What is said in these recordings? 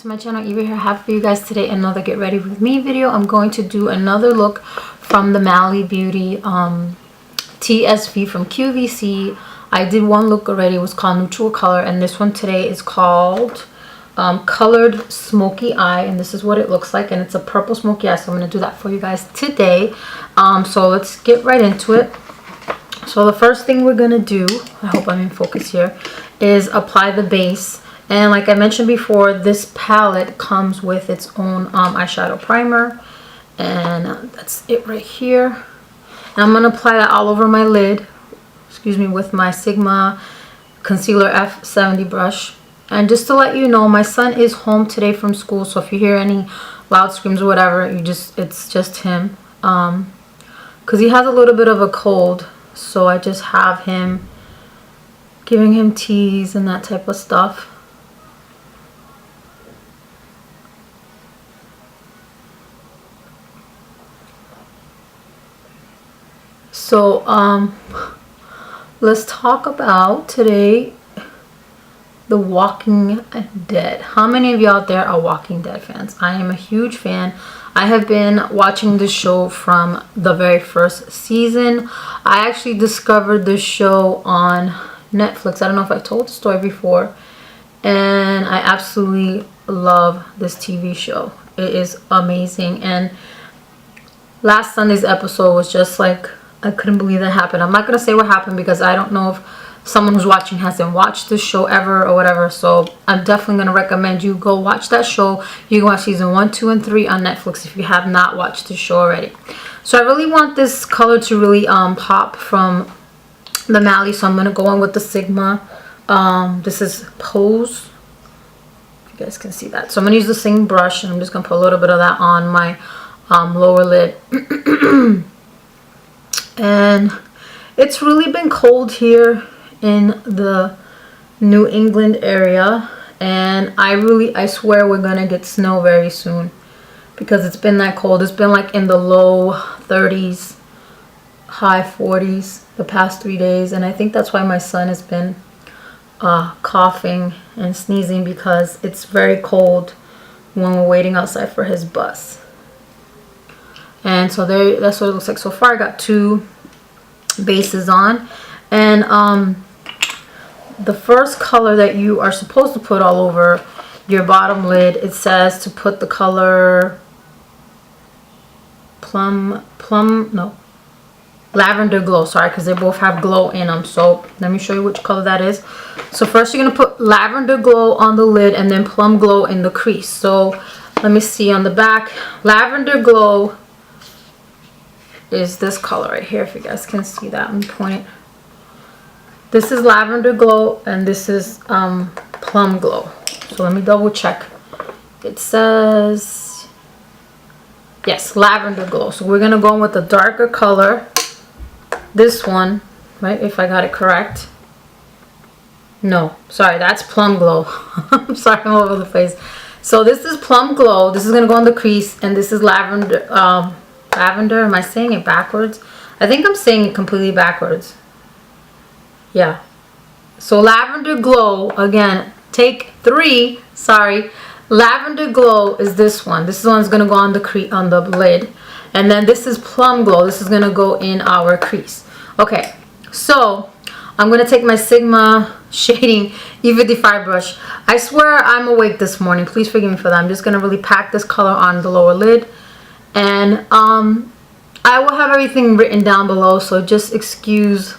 to my channel. Eva here. I have for you guys today another get ready with me video. I'm going to do another look from the Mally Beauty TSV from QVC. I did one look already. It was called Neutral Color, and this one today is called Colored Smoky Eye, and this is what it looks like, and it's a purple smoky eye, so I'm going to do that for you guys today. So let's get right into it. So the first thing we're going to do, I hope I'm in focus here, is apply the base. And like I mentioned before, this palette comes with its own eyeshadow primer, and that's it right here. And I'm going to apply that all over my lid, excuse me, with my Sigma Concealer F70 brush. And just to let you know, my son is home today from school, so if you hear any loud screams or whatever, it's just him, because he has a little bit of a cold, so I just have him giving him teas and that type of stuff. So let's talk about today The Walking Dead. How many of you out there are Walking Dead fans? I am a huge fan. I have been watching this show from the very first season. I actually discovered this show on Netflix. I don't know if I told the story before, and I absolutely love this TV show. It is amazing, and last Sunday's episode was just like, I couldn't believe that happened. I'm not going to say what happened because I don't know if someone who's watching hasn't watched this show ever or whatever. So I'm definitely going to recommend you go watch that show. You can watch season 1, 2, and 3 on Netflix if you have not watched the show already. So I really want this color to really pop from the Mally. So I'm going to go in with the Sigma. This is Pose. You guys can see that. So I'm going to use the same brush, and I'm just going to put a little bit of that on my lower lid. And it's really been cold here in the New England area, and I swear we're gonna get snow very soon because it's been that cold. It's been like in the low 30s, high 40s the past 3 days, and I think that's why my son has been coughing and sneezing, because it's very cold when we're waiting outside for his bus. And so that's what it looks like so far. I got 2 bases on, and the first color that you are supposed to put all over your bottom lid, it says to put the color Lavender Glow, sorry, because they both have glow in them. So let me show you which color that is. So first you're going to put Lavender Glow on the lid, and then Plum Glow in the crease. So let me see on the back. Lavender Glow is this color right here, if you guys can see that. Let me point it. This is Lavender Glow, and this is Plum Glow. So let me double check. It says, yes, Lavender Glow. So we're going to go in with the darker color. This one, right, if I got it correct. No, sorry, that's Plum Glow. I'm sorry, I'm all over the place. So this is Plum Glow. This is going to go on the crease, and this is Lavender. Lavender, am I saying it backwards? I think I'm saying it completely backwards. Yeah. So Lavender Glow, again, take 3, sorry. Lavender Glow is this one. This one's going to go on the lid. And then this is Plum Glow. This is going to go in our crease. Okay. So I'm going to take my Sigma Shading E55 brush. I swear I'm awake this morning. Please forgive me for that. I'm just going to really pack this color on the lower lid. And I will have everything written down below, so just excuse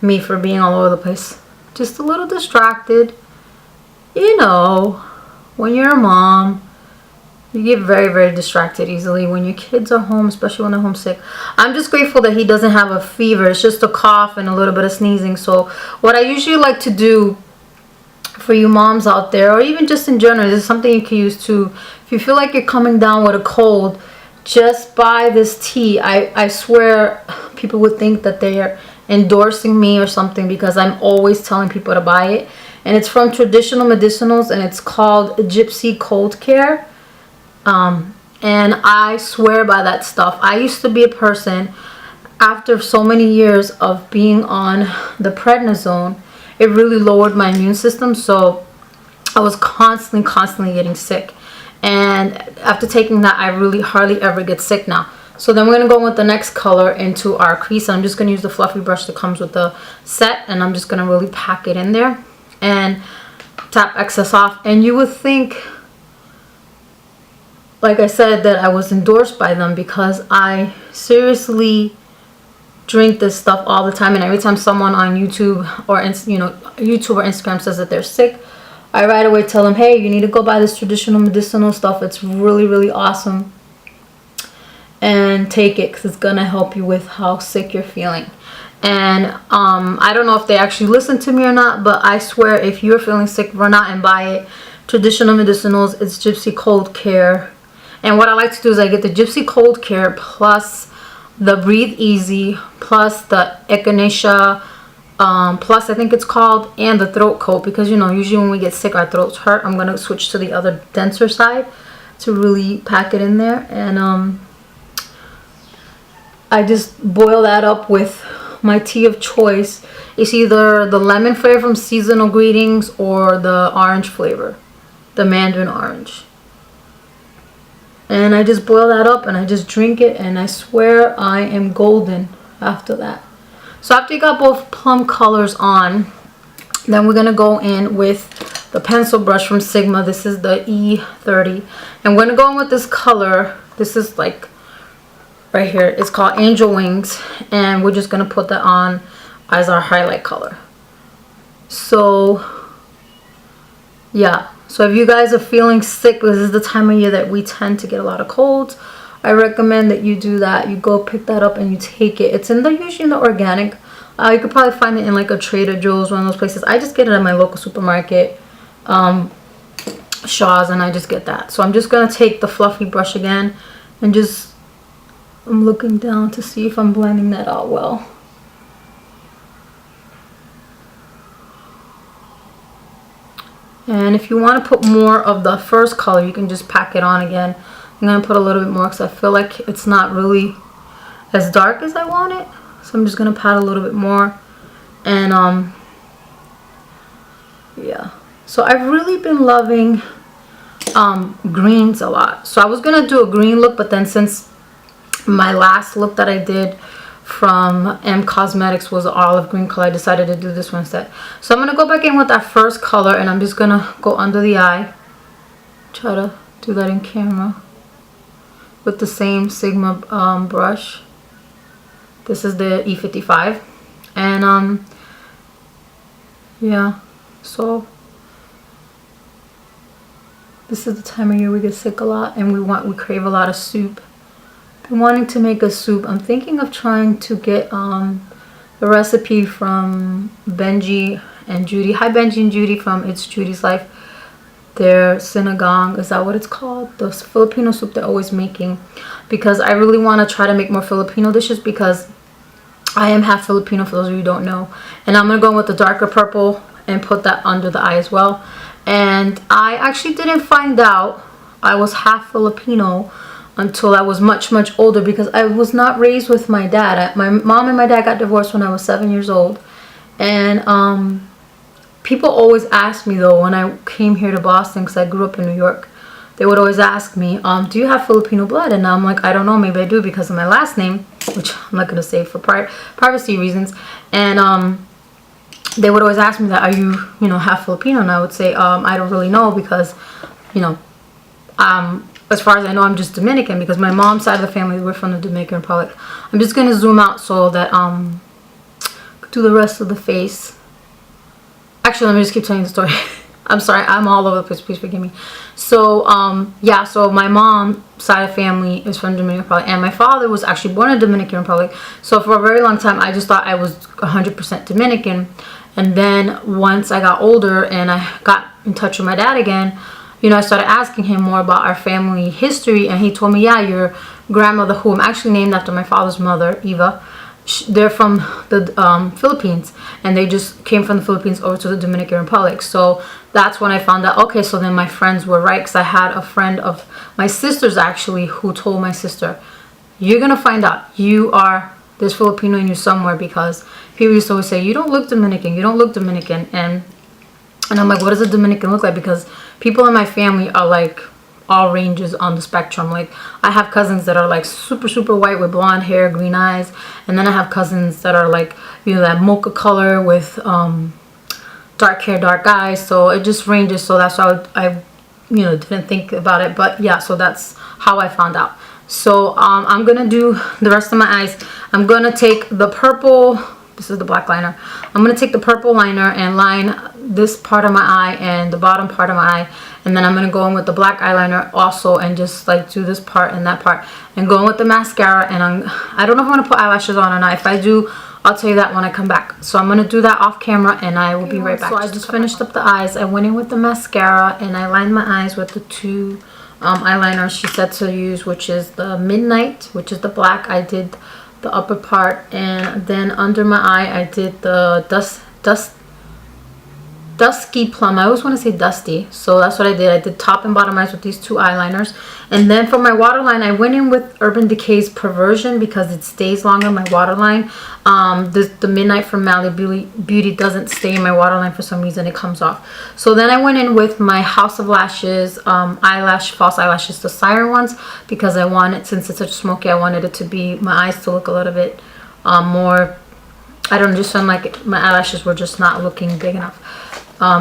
me for being all over the place. Just a little distracted. You know, when you're a mom, you get very, very distracted easily when your kids are home, especially when they're homesick. I'm just grateful that he doesn't have a fever. It's just a cough and a little bit of sneezing. So what I usually like to do for you moms out there, or even just in general, this is something you can use too. If you feel like you're coming down with a cold, just buy this tea. I swear people would think that they are endorsing me or something, because I'm always telling people to buy it. And it's from Traditional Medicinals, and it's called Gypsy Cold Care. And I swear by that stuff. I used to be a person, after so many years of being on the prednisone, it really lowered my immune system. So I was constantly getting sick. And after taking that, I really hardly ever get sick now. So then we're going to go with the next color into our crease. I'm just going to use the fluffy brush that comes with the set. And I'm just going to really pack it in there. And tap excess off. And you would think, like I said, that I was endorsed by them, because I seriously drink this stuff all the time. And every time someone on YouTube or YouTube or Instagram says that they're sick, I right away tell them, hey, you need to go buy this traditional medicinal stuff. It's really awesome, and take it, because it's gonna help you with how sick you're feeling. And I don't know if they actually listen to me or not, but I swear, if you're feeling sick, run out and buy it. Traditional medicinals. It's Gypsy Cold Care. And what I like to do is I get the Gypsy Cold Care plus the Breathe Easy plus the Echinacea plus, I think it's called, and the throat coat, because usually when we get sick our throats hurt. I'm gonna switch to the other denser side to really pack it in there. And I just boil that up with my tea of choice. It's either the lemon flavor from Seasonal Greetings or the orange flavor, the mandarin orange. And I just boil that up and I just drink it, and I swear I am golden after that. So after you got both plum colors on, then we're going to go in with the pencil brush from Sigma. This is the E30. And we're going to go in with this color. This is like right here. It's called Angel Wings. And we're just going to put that on as our highlight color. So, yeah. So if you guys are feeling sick, this is the time of year that we tend to get a lot of colds, I recommend that you do that. You go pick that up and you take it. It's usually in the organic. You could probably find it in like a Trader Joe's, one of those places. I just get it at my local supermarket, Shaw's, and I just get that. So I'm just going to take the fluffy brush again and I'm looking down to see if I'm blending that out well. And if you want to put more of the first color, you can just pack it on again. I'm going to put a little bit more because I feel like it's not really as dark as I want it. So I'm just going to pat a little bit more. And yeah. So I've really been loving greens a lot. So I was going to do a green look, but then since my last look that I did from M Cosmetics was an olive green color, I decided to do this one instead. So I'm going to go back in with that first color, and I'm just going to go under the eye. Try to do that in camera. With the same Sigma brush. This is the E55. And yeah, so this is the time of year we get sick a lot, and we crave a lot of soup. I'm wanting to make a soup. I'm thinking of trying to get the recipe from Benji and Judy. Hi Benji and Judy from It's Judy's Life. Their sinigang, is that what it's called? The Filipino soup they're always making. Because I really want to try to make more Filipino dishes, because I am half Filipino, for those of you who don't know. And I'm going to go with the darker purple and put that under the eye as well. And I actually didn't find out I was half Filipino until I was much older, because I was not raised with my dad. My mom and my dad got divorced when I was 7 years old. And people always ask me though, when I came here to Boston, because I grew up in New York, they would always ask me, do you have Filipino blood? And I'm like, I don't know, maybe I do because of my last name, which I'm not going to say for privacy reasons. And they would always ask me that, are you, half Filipino? And I would say, I don't really know, because, as far as I know, I'm just Dominican, because my mom's side of the family, we're from the Dominican Republic. I'm just going to zoom out so that do the rest of the face. Actually, let me just keep telling the story. I'm sorry, I'm all over the place, please forgive me. So yeah, so my mom's side of family is from Dominican Republic, and my father was actually born in Dominican Republic. So for a very long time I just thought I was 100% Dominican. And then once I got older and I got in touch with my dad again, I started asking him more about our family history, and he told me, yeah, your grandmother, who I'm actually named after my father's mother, Eva, they're from the Philippines, and they just came from the Philippines over to the Dominican Republic. So that's when I found out, okay, so then my friends were right, because I had a friend of my sister's actually who told my sister, you're gonna find out there's Filipino in you somewhere, because people used to always say, you don't look Dominican, you don't look Dominican. And And I'm like, what does a Dominican look like? Because people in my family are like all ranges on the spectrum. Like, I have cousins that are like super white with blonde hair, green eyes, and then I have cousins that are like, you know, that mocha color with dark hair, dark eyes. So it just ranges. So that's why I you know, didn't think about it. But yeah, so that's how I found out. So I'm gonna do the rest of my eyes. I'm gonna take the purple, this is the black liner, I'm gonna take the purple liner and line this part of my eye and the bottom part of my eye, and then I'm gonna go in with the black eyeliner also and just like do this part and that part, and go in with the mascara. And I don't know if I'm gonna put eyelashes on or not. If I do, I'll tell you that when I come back. So I'm gonna do that off camera and I will be right back. So I just finished up the eyes. I went in with the mascara and I lined my eyes with the two eyeliners she said to use, which is the Midnight, which is the black. I did the upper part, and then under my eye I did the Dusky Plum. I always want to say dusty, so that's what I did. I did top and bottom eyes with these two eyeliners. And then for my waterline, I went in with Urban Decay's Perversion because it stays longer, my waterline. The Midnight from Mally Beauty doesn't stay in my waterline for some reason. It comes off. So then I went in with my House of Lashes false eyelashes, the Siren ones, because I wanted, since it's such smoky, I wanted it to be, my eyes to look a little bit more, I don't know, just felt like my eyelashes were just not looking big enough.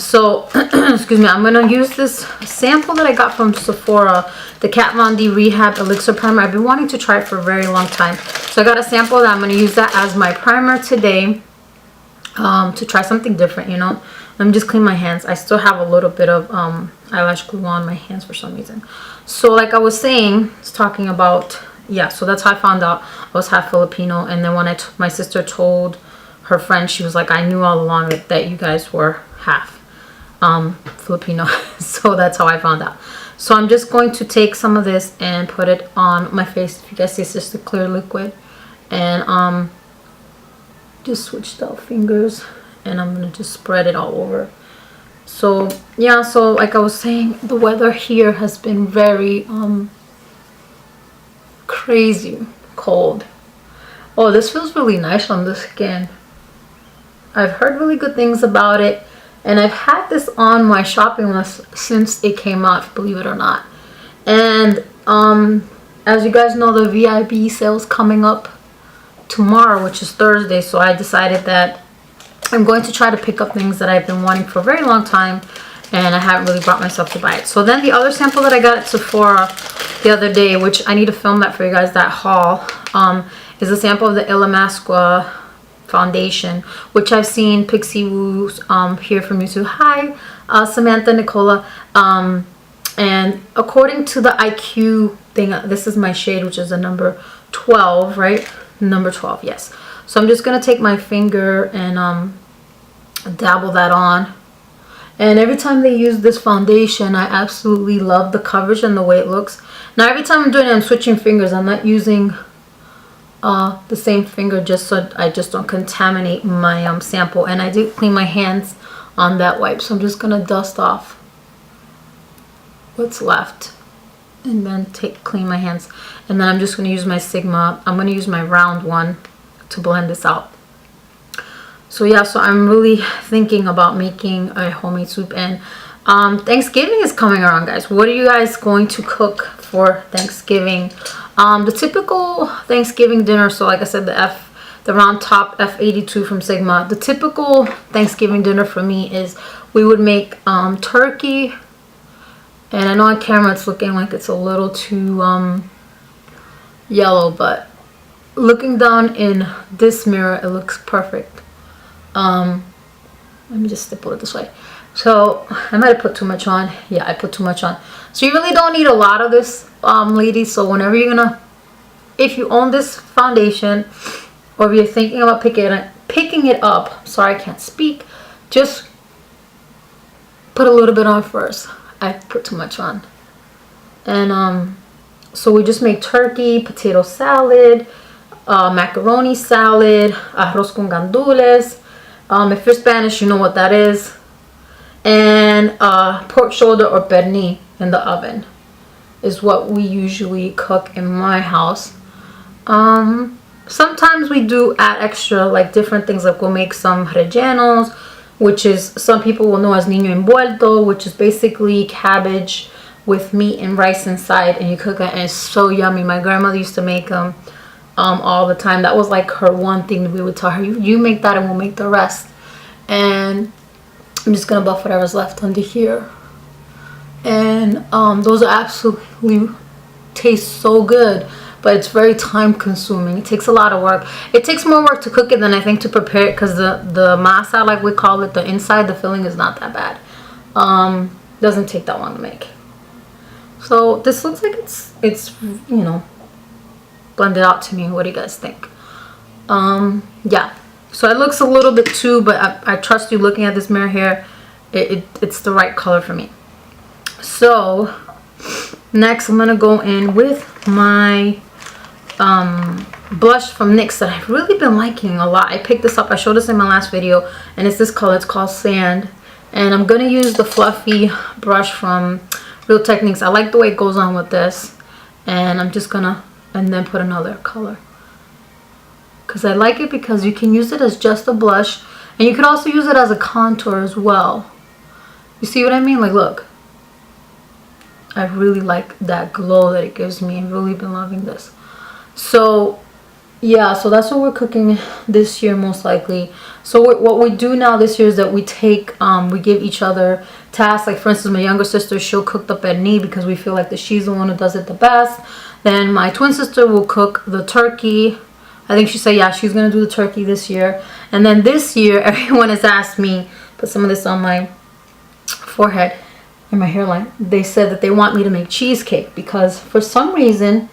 So excuse me, I'm gonna use this sample that I got from Sephora, the Kat Von D Rehab Elixir Primer. I've been wanting to try it for a very long time, so I got a sample that I'm gonna use that as my primer today, to try something different, you know. Let me just clean my hands. I still have a little bit of eyelash glue on my hands for some reason. So like I was saying, it's talking about, yeah, so that's how I found out I was half Filipino. And then when my sister told her friend, she was like, I knew all along that you guys were half Filipino. So that's how I found out. So I'm just going to take some of this and put it on my face. If you guys see, it's just a clear liquid. And just switched out fingers and I'm gonna just spread it all over. So yeah, so like I was saying, the weather here has been very crazy cold. Oh, this feels really nice on the skin. I've heard really good things about it, and I've had this on my shopping list since it came out, believe it or not. And as you guys know, the VIB sale's coming up tomorrow, which is Thursday. So I decided that I'm going to try to pick up things that I've been wanting for a very long time, and I haven't really brought myself to buy it. So then the other sample that I got at Sephora the other day, which I need to film that for you guys, that haul, is a sample of the Illamasaqua foundation, which I've seen Pixie Woo here from YouTube. Hi, Samantha Nicola. And according to the IQ thing, this is my shade, which is a number 12, right? Number 12, yes. So I'm just gonna take my finger and dabble that on. And every time they use this foundation, I absolutely love the coverage and the way it looks. Now every time I'm doing it, I'm switching fingers. I'm not using the same finger, just so I just don't contaminate my sample. And I did clean my hands on that wipe, so I'm just gonna dust off what's left and then clean my hands. And then I'm just gonna use my Sigma. I'm gonna use my round one to blend this out. So yeah, so I'm really thinking about making a homemade soup. And Thanksgiving is coming around, guys. What are you guys going to cook for Thanksgiving? The typical Thanksgiving dinner, so like I said, the round top F82 from Sigma. The typical Thanksgiving dinner for me is we would make turkey. And I know on camera it's looking like it's a little too yellow, but looking down in this mirror, it looks perfect. Let me just stipple it this way. So I might have put too much on. Yeah, I put too much on. So you really don't need a lot of this, ladies. So whenever you're gonna, if you own this foundation, or if you're thinking about picking it up, sorry, I can't speak, just put a little bit on first. I put too much on. And so we just make turkey, potato salad, macaroni salad, arroz con gandules. If you're Spanish, you know what that is. And pork shoulder or pernil in the oven is what we usually cook in my house. Sometimes we do add extra, like different things, like we'll make some rellenos, which is, some people will know as niño envuelto, which is basically cabbage with meat and rice inside, and you cook it and it's so yummy. My grandmother used to make them all the time. That was like her one thing that we would tell her, you make that and we'll make the rest. And I'm just gonna buff whatever's left under here. And those are absolutely taste so good, but it's very time consuming. It takes a lot of work. It takes more work to cook it than I think to prepare it, because the masa, like we call it, the inside, the filling is not that bad. Doesn't take that long to make. So this looks like it's you know, blended out to me. What do you guys think? Yeah, so it looks a little bit too, but I trust you looking at this mirror here, it's the right color for me. So next I'm gonna go in with my blush from NYX that I've really been liking a lot. I picked this up, I showed this in my last video, and it's this color. It's called Sand, and I'm gonna use the fluffy brush from Real Techniques. I like the way it goes on with this, and I'm just gonna then put another color, because I like it because you can use it as just a blush, and you could also use it as a contour as well. You see what I mean? Like, look, I really like that glow that it gives me. I've really been loving this. So yeah, so that's what we're cooking this year most likely. So what we do now this year is that we take we give each other tasks. Like, for instance, my younger sister, she'll cook the pernil because we feel like that she's the one who does it the best. Then my twin sister will cook the turkey. I think she said, yeah, she's gonna do the turkey this year. And then this year everyone has asked me, put some of this on my forehead and my hairline, they said that they want me to make cheesecake, because for some reason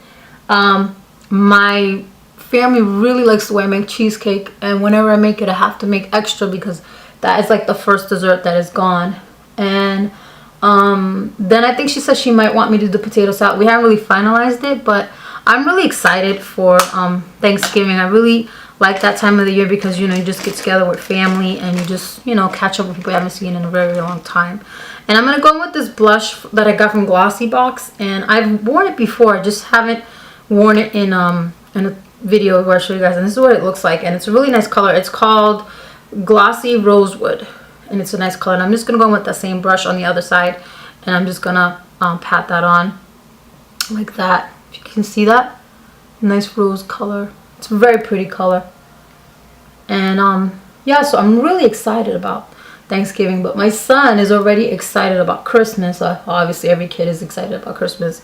my family really likes the way I make cheesecake, and whenever I make it I have to make extra because that is like the first dessert that is gone. And then I think she said she might want me to do the potato salad. We haven't really finalized it, but I'm really excited for Thanksgiving. I really like that time of the year because, you know, you just get together with family and you just, you know, catch up with people you haven't seen in a very, very long time. And I'm going to go in with this blush that I got from Glossybox, and I've worn it before. I just haven't worn it in a video where I show you guys, and this is what it looks like, and it's a really nice color. It's called Glossy Rosewood, and it's a nice color. And I'm just going to go in with the same brush on the other side, and I'm just going to pat that on like that. If you can see that, nice rose color. It's a very pretty color. And yeah, so I'm really excited about Thanksgiving, but my son is already excited about Christmas. Obviously every kid is excited about Christmas.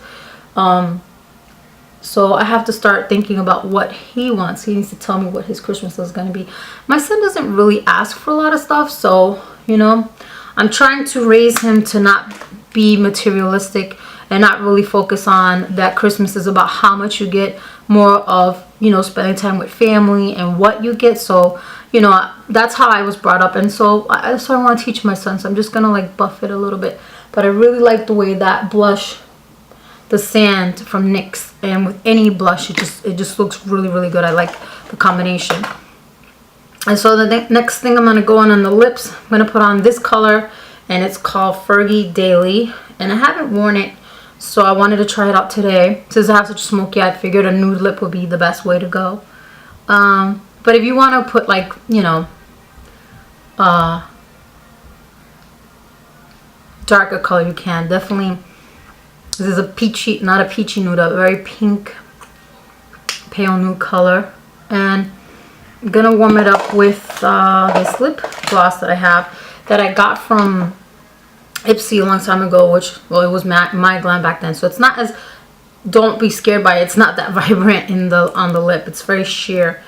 So I have to start thinking about what he wants. He needs to tell me what his Christmas is going to be. My son doesn't really ask for a lot of stuff, so, you know, I'm trying to raise him to not be materialistic and not really focus on that Christmas is about how much you get, more of, you know, spending time with family and what you get. So, you know, that's how I was brought up, and so that's what I want to teach my son. So I'm just gonna like buff it a little bit, but I really like the way that blush, the Sand from NYX, and with any blush it just looks really, really good. I like the combination. And so the next thing I'm gonna go on the lips, I'm gonna put on this color, and it's called Fergie Daily, and I haven't worn it, so I wanted to try it out today. Since I have such smoky, I figured a nude lip would be the best way to go. But if you want to put, like, you know, darker color, you can. Definitely, this is a peachy, not a peachy nude, a very pink, pale nude color. And I'm going to warm it up with this lip gloss that I have, that I got from Ipsy a long time ago, which, well, it was my Glam back then. So it's not as, don't be scared by it. It's not that vibrant on the lip. It's very sheer.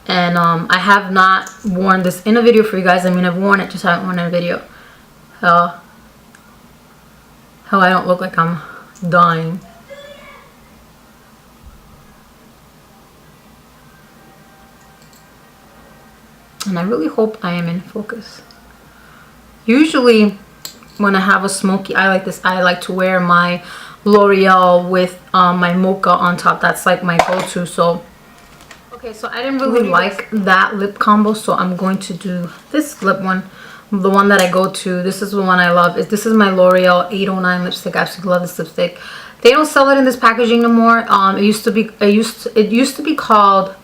And I have not worn this in a video for you guys. I mean, I've worn it, just haven't worn it in a video. How I don't look like I'm dying. And I really hope I am in focus. Usually when I have a smoky eye like this, I like to wear my Loreal with my mocha on top. That's like my go-to. So okay, so I didn't really like that lip combo, so I'm going to do this lip one, the one that I go to. This is the one I love. This is my L'Oreal 809 lipstick. I absolutely love this lipstick. They don't sell it in this packaging no more. It used to be called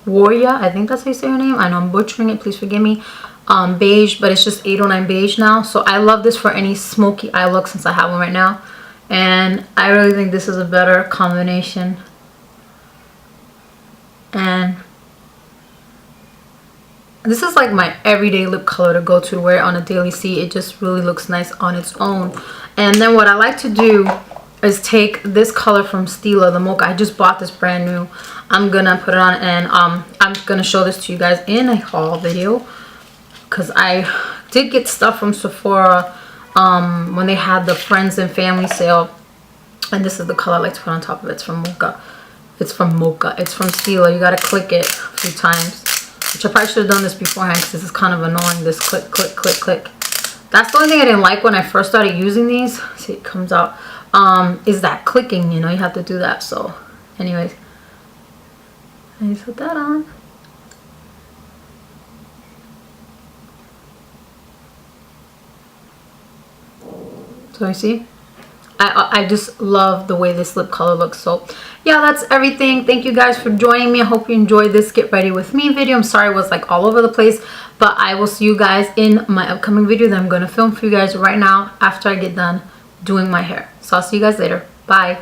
Aishwarya, I think that's how you say her name. I know I'm butchering it, please forgive me. Beige, but it's just 809 beige now. So I love this for any smoky eye look since I have one right now. And I really think this is a better combination. And this is like my everyday lip color to go to wear it on a daily. See, it just really looks nice on its own. And then what I like to do is take this color from Stila, the Mocha. I just bought this brand new. I'm gonna put it on, and I'm gonna show this to you guys in a haul video, because I did get stuff from Sephora when they had the friends and family sale. And this is the color I like to put on top of it. It's from Mocha. It's from Mocha. It's from Stila. You gotta click it a few times, which I probably should have done this beforehand because this is kind of annoying, this click, click, click, click. That's the only thing I didn't like when I first started using these. See, it comes out. Is that clicking, you know, you have to do that. So anyways, I just put that on. So you see, I just love the way this lip color looks. So yeah, that's everything. Thank you guys for joining me. I hope you enjoyed this get ready with me video. I'm sorry it was like all over the place, but I will see you guys in my upcoming video that I'm going to film for you guys right now after I get done doing my hair. So I'll see you guys later. Bye.